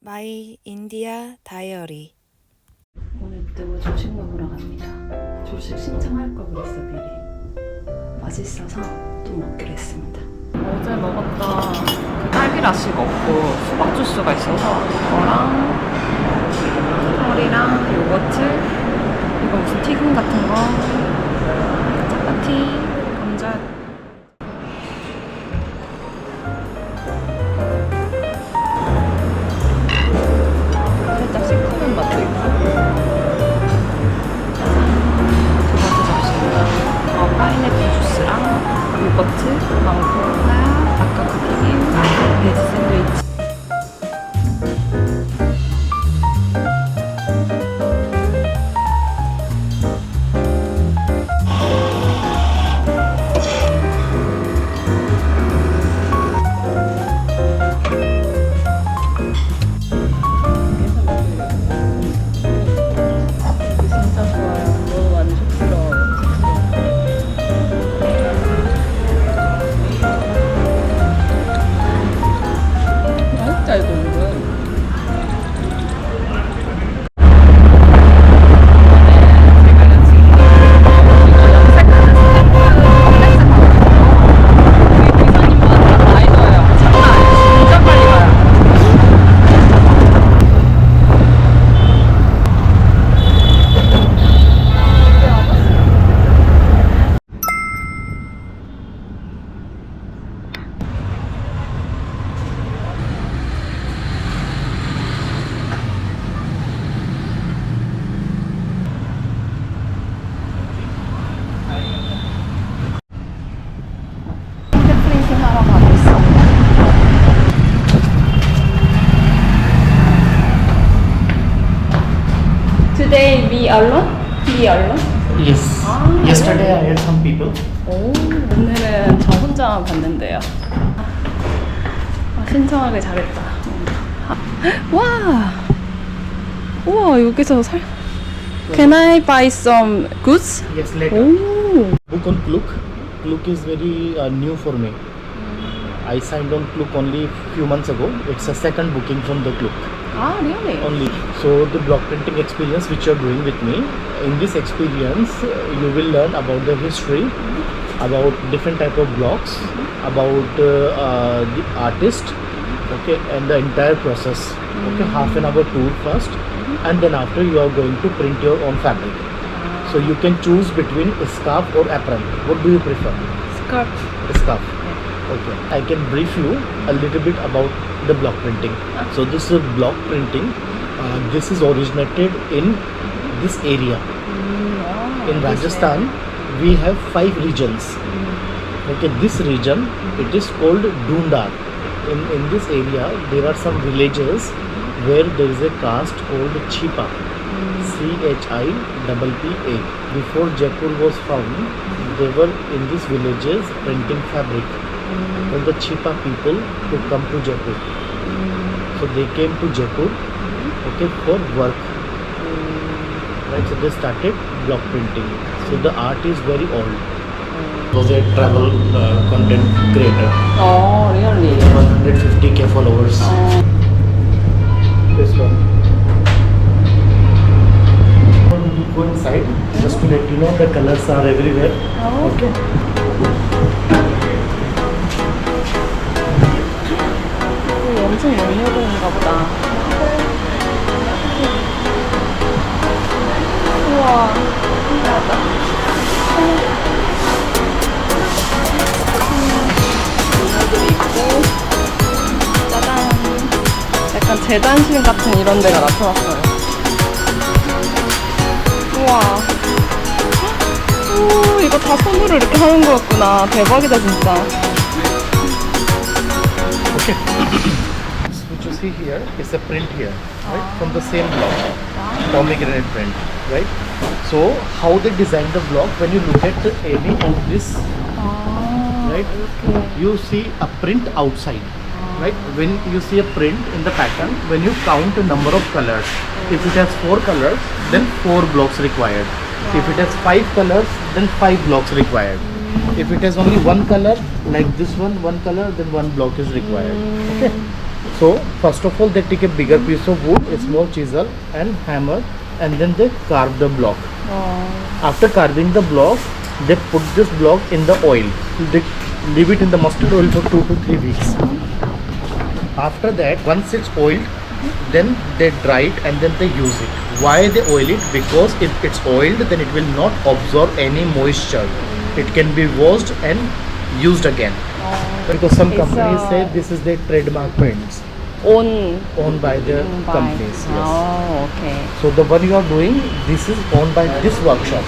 마이 인디아 다이어리. 오늘도 조식 먹으러 갑니다. 조식 신청할 걸 그랬어 미리. 맛있어서 또 먹기로 했습니다. 어제 먹었던 그 딸기 라시가 없고 수박 주스가 있어서 이거랑 털이랑 요거트, 이거 무슨 튀김 같은 거, 짜파티, 감자. 살짝 시큼한 맛도 있고. 두 번째 접시입니다. 파인애플 주스랑 요거트, 망고랑 아까 그 튀김, 베지 샌드위치. 진짜 좋아요. 너무 만족스러워요. 맛있다 이거 은근. 프린팅 하러 가고 있습니다. Today we alone? We alone? Yes. Yesterday I had some people. 오, 오늘은 저 혼자 봤는데요. 신청하길 잘했다. 와, 우와 여기서 살. Can I buy some goods? Yes, later. 오, Book on Klook. Klook is very new for me. I signed on Klook only few months ago. It's a second booking from the Klook 아, really? only. So the block printing experience which you're doing with me, in this experience you will learn about the history, about different type of blocks, about the artist, okay, and the entire process. Okay, half an hour tour first, and then after you are going to print your own fabric. So you can choose between a scarf or apron. What do you prefer? Scarf. A scarf. Okay. I can brief you a little bit about the block printing. So this is block printing. This is originated in this area. In Rajasthan, we have 5 regions. Okay, this region, it is called Dundar. In this area, there are some villages where there is a caste called Chipa. CHIPPA. Before Jaipur was found, they were in these villages printing fabric for the Chipa people to come to Jaipur. So they came to Jaipur, okay, for work. Right, so they started block printing. So the art is very old. Was a travel content creator. Oh, really? 150k followers. This one. Go inside, just to let you know the colors are everywhere. Oh. Okay. 이거 엄청 연료동인가 보다. 우와, 신기하다. 연료들이 있고, 짜잔. 약간 재단실 같은 이런 데가 나타났어요. 우와. 오, 이거 다 손으로 이렇게 하는 거였구나. 대박이다, 진짜. Okay. What you see here is a print here, right? From the same block, pomegranate print, right? So how they design the block? When you look at any of this, right? You see a print outside, right? When you see a print in the pattern, when you count the number of colors, if it has 4 colors, then 4 blocks required. If it has 5 colors, then 5 blocks required. If it has only one color, like this one color, then one block is required. Okay. So So first of all they take a bigger piece of wood, a small chisel and hammer, and then they carve the block. After carving the block, they put this block in the oil. They leave it in the mustard oil for 2 to 3 weeks. After that, once it's oiled, then they dry it and then they use it. Why they oil it? Because if it's oiled, then it will not absorb any moisture. It can be washed and used again. Because some companies say this is their trademark paints owned by the companies. Yes. Oh, okay. So the one you are doing, this is owned by this workshop.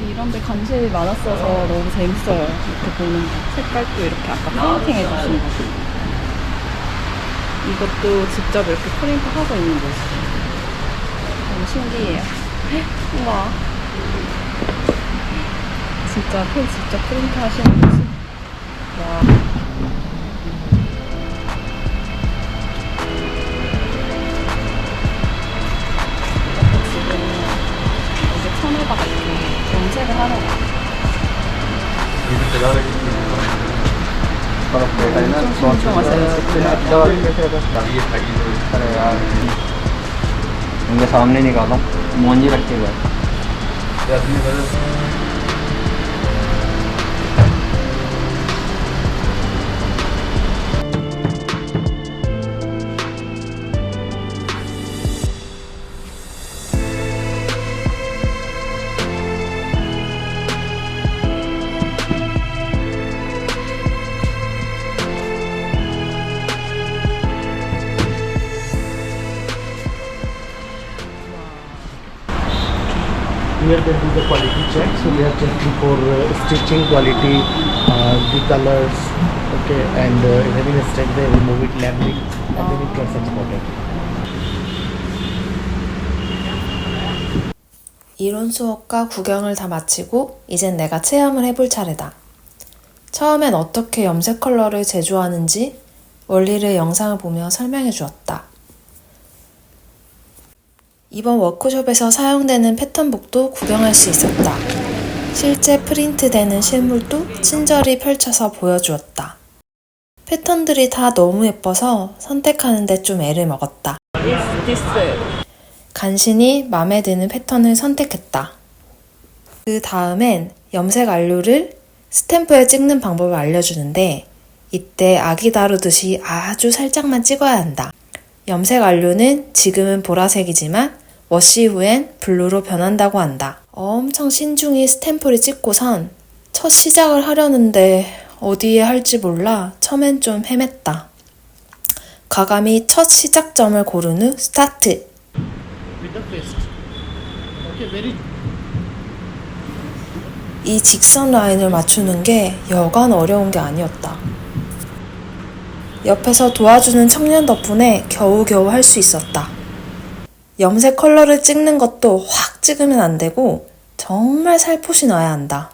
이런 데 관심이 많았어서 너무 재밌어요. 이렇게 보는 거. 색깔도 이렇게 아까 프린팅 해주신 거. 이것도 직접 이렇게 프린트 하고 있는 거지. 너무 신기해요. 우와. 진짜 펜 직접 프린트 하시는 거지. 와. 천에다가 이렇게 염색을 하러 가. 엄청 신중하세요. अरे यार उनके सामने निकालो मोंजी रख के गए Here they do the quality check, so they are checking for stitching quality, the colors, okay, and if any mistake they remove it, label it, and then it gets exported. 이론 수업과 구경을 다 마치고 이젠 내가 체험을 해볼 차례다. 처음엔 어떻게 염색 컬러를 제조하는지 원리를 영상을 보며 설명해 주었다. 이번 워크숍에서 사용되는 패턴북도 구경할 수 있었다. 실제 프린트되는 실물도 친절히 펼쳐서 보여주었다. 패턴들이 다 너무 예뻐서 선택하는데 좀 애를 먹었다. 간신히 마음에 드는 패턴을 선택했다. 그 다음엔 염색 안료를 스탬프에 찍는 방법을 알려주는데 이때 아기 다루듯이 아주 살짝만 찍어야 한다. 염색 안료는 지금은 보라색이지만 워시 후엔 블루로 변한다고 한다. 엄청 신중히 스탬프를 찍고선 첫 시작을 하려는데 어디에 할지 몰라 처음엔 좀 헤맸다. 과감히 첫 시작점을 고른 후 스타트! With the fist. Okay, very. 이 직선 라인을 맞추는 게 여간 어려운 게 아니었다. 옆에서 도와주는 청년 덕분에 겨우겨우 할 수 있었다. 염색 컬러를 찍는 것도 확 찍으면 안 되고 정말 살포시 놔야 한다.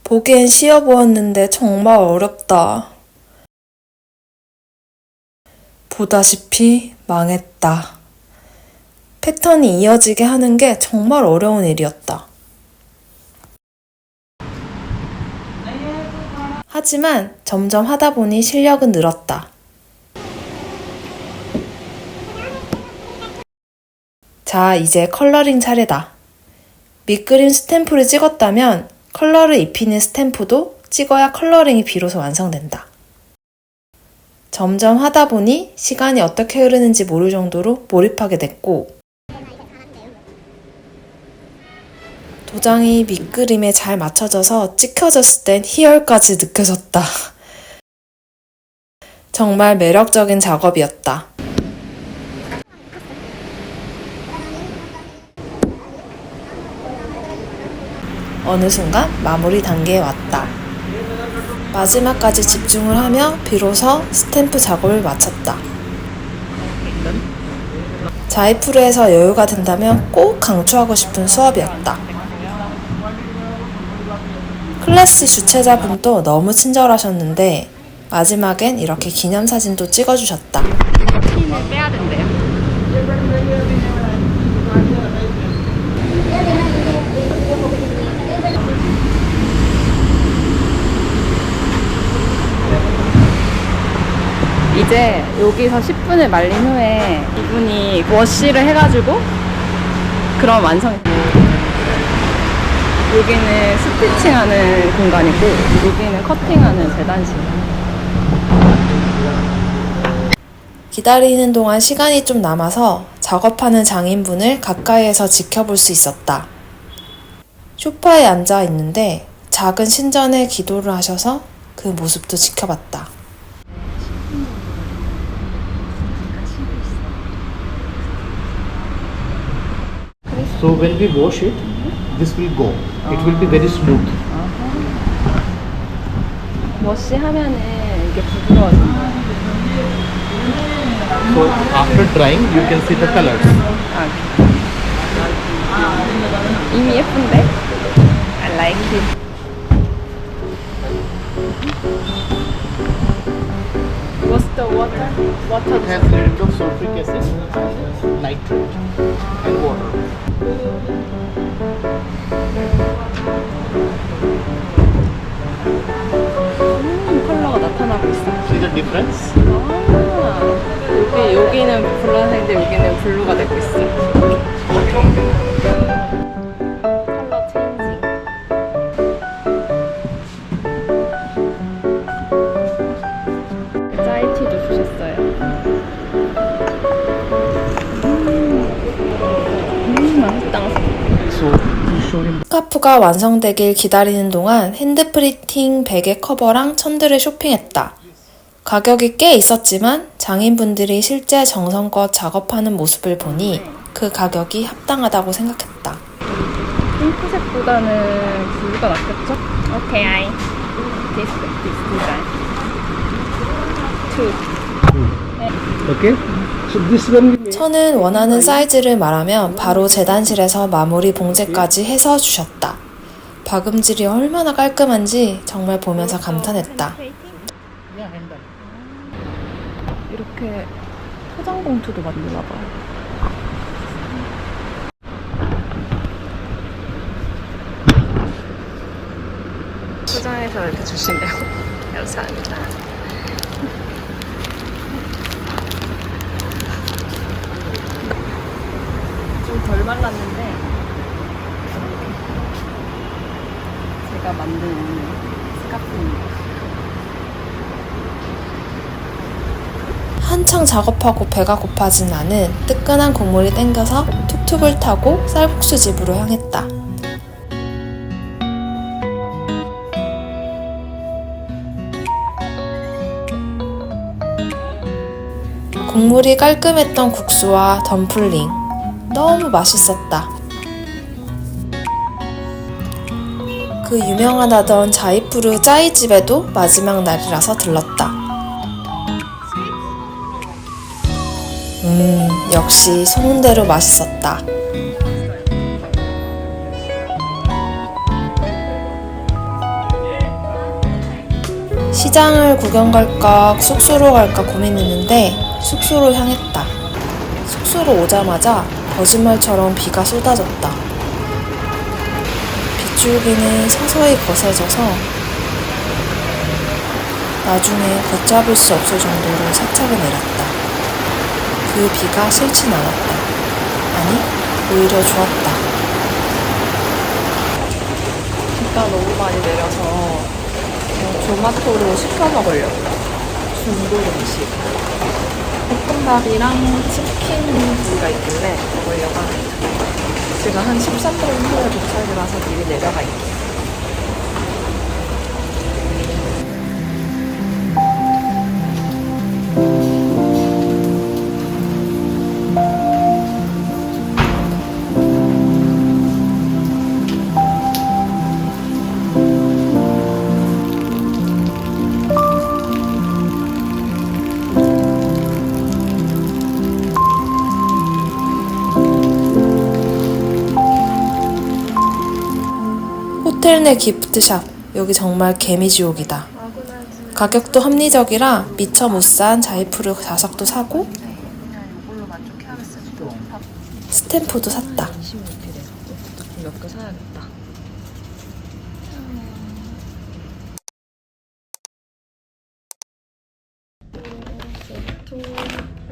보기엔 쉬워 보였는데 정말 어렵다. 보다시피 망했다. 패턴이 이어지게 하는 게 정말 어려운 일이었다. 하지만 점점 하다 보니 실력은 늘었다. 자, 이제 컬러링 차례다. 밑그림 스탬프를 찍었다면 컬러를 입히는 스탬프도 찍어야 컬러링이 비로소 완성된다. 점점 하다 보니 시간이 어떻게 흐르는지 모를 정도로 몰입하게 됐고 도장이 밑그림에 잘 맞춰져서 찍혀졌을 땐 희열까지 느껴졌다. 정말 매력적인 작업이었다. 어느 순간 마무리 단계에 왔다. 마지막까지 집중을 하며 비로소 스탬프 작업을 마쳤다. 자이프르에서 여유가 된다면 꼭 강추하고 싶은 수업이었다. 클래스 주최자분도 너무 친절하셨는데 마지막엔 이렇게 기념사진도 찍어주셨다. 힘을 빼야 된대요. 이제 여기서 10분을 말린 후에 이분이 워시를 해가지고 그럼 완성이 여기는 스티칭하는 공간이고 여기는 커팅하는 재단실. 기다리는 동안 시간이 좀 남아서 작업하는 장인분을 가까이에서 지켜볼 수 있었다. 소파에 앉아 있는데 작은 신전에 기도를 하셔서 그 모습도 지켜봤다. So when we wash it, this will go. It will be very smooth. 워시 하면은 이게 부드러워진다. So after drying, you can see the colors. 이미 예쁜데? I like it. What's the water? Water. It has a little bit of sulfuric acid, nitrate, and water. 컬러가 나타나고 있어. See the difference? 여기는 블루색인데 여기는 블루가 되고 있어. 컬러 체인징. 짜이티도 주셨어요. 맛있다. So you show him. 스카프가 완성되길 기다리는 동안 핸드프린팅 베개 커버랑 천들을 쇼핑했다. 가격이 꽤 있었지만 장인분들이 실제 정성껏 작업하는 모습을 보니 그 가격이 합당하다고 생각했다. 핑크색보다는 블루가 낫겠죠? 오케이, 아이. This design. Two. Okay. So this one. 천은 원하는 사이즈를 말하면 바로 재단실에서 마무리 봉제까지 해서 주셨다. 박음질이 얼마나 깔끔한지 정말 보면서 감탄했다. 이렇게 포장 봉투도 만드나 봐요. 포장해서 이렇게 주시네요. 감사합니다. 좀 덜 말랐는데 제가 만든 스카프입니다. 한창 작업하고 배가 고파진 나는 뜨끈한 국물이 땡겨서 툭툭을 타고 쌀국수 집으로 향했다. 국물이 깔끔했던 국수와 덤플링 너무 맛있었다. 그 유명하다던 자이푸르 짜이집에도 마지막 날이라서 들렀다. 역시 소문대로 맛있었다. 시장을 구경 갈까 숙소로 갈까 고민했는데 숙소로 향했다. 숙소로 오자마자 거짓말처럼 비가 쏟아졌다. 빗줄기는 서서히 거세져서 나중에 걷잡을 수 없을 정도로 세차게 내렸다. 그 비가 싫진 않았다. 아니, 오히려 좋았다. 비가 너무 많이 내려서 조마토로 시켜 먹으려고. 중국 음식. 볶음밥이랑 치킨 부위가 있길래 먹으려고 합니다. 제가 한 13분 후에 도착이라서 미리 내려가 있게요. 호텔 내 기프트샵, 여기 정말 개미지옥이다. 가격도 합리적이라 미처 못 산 자이푸르 자석도 사고 이걸로 만족해야겠어요. 스탬프도 샀다. 25필에 몇 개 사야겠다.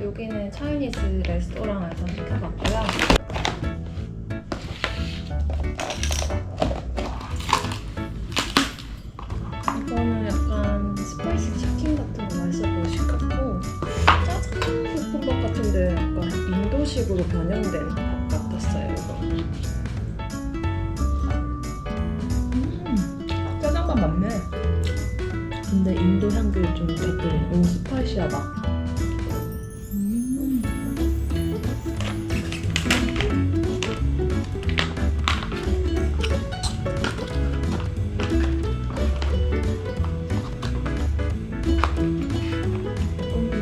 여기는 차이니즈 레스토랑에서 시켜봤고요. 이거는 약간 스파이시 치킨 같은 거 맛있어 보여 시켰고, 짜장 볶음밥 같은데 약간 인도식으로 변형된 밥 같았어요. 이거. 짜장밥 맞네. 근데 인도 향기를 좀 곁들인 너무 스파이시하다.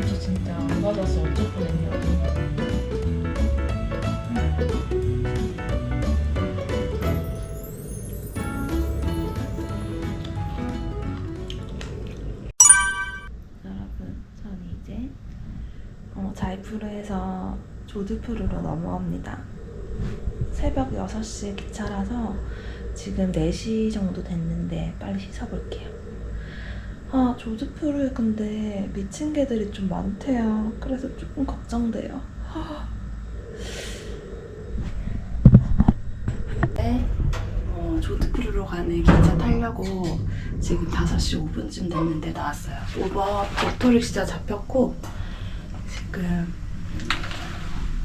저 진짜 안 맞아서 어쩔 뻔했네요. 여러분, 저는 이제 자이푸르에서 조드푸르로 넘어옵니다. 새벽 6시 기차라서 지금 4시 정도 됐는데 빨리 씻어볼게요. 아, 조드푸르에 근데 미친 개들이 좀 많대요. 그래서 조금 걱정돼요. 네. 조드푸르로 가는 기차 타려고 지금 5시 5분쯤 됐는데 나왔어요. 우버 오토릭시자 잡혔고 지금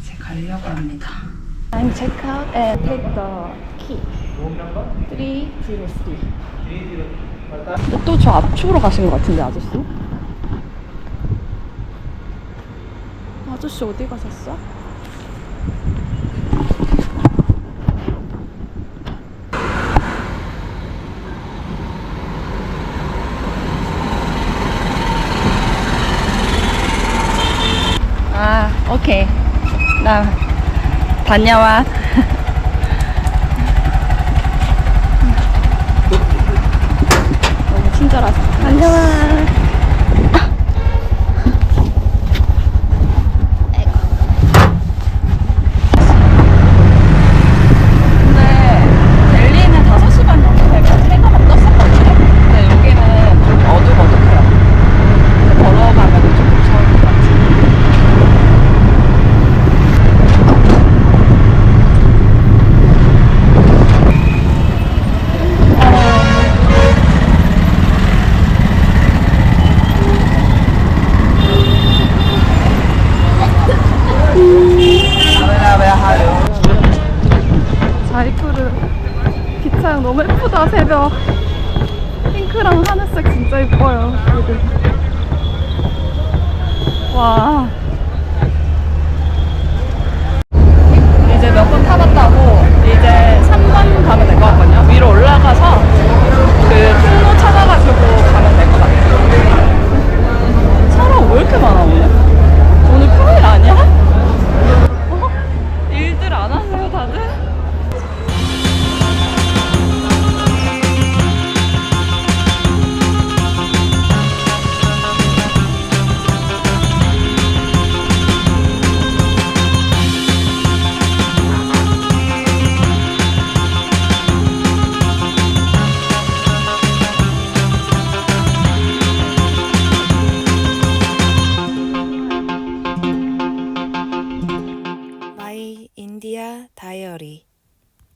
이제 가려고 합니다. I'm check out and take the key. 303. 또 저 앞쪽으로 가시는 것 같은데, 아저씨? 아저씨 어디 가셨어? 아, 오케이. 나 다녀와. 너무 친절하셔. 다녀와. 근데 델리는 5시 반 정도 되면 해가 막 떴었거든요. 근데 여기는 좀 어둑어둑해요. 근데 걸어가면 좀 무서울 것 같아요. 자이푸르 기차역 너무 예쁘다. 새벽 핑크랑 하늘색 진짜 예뻐요. 여기. 와.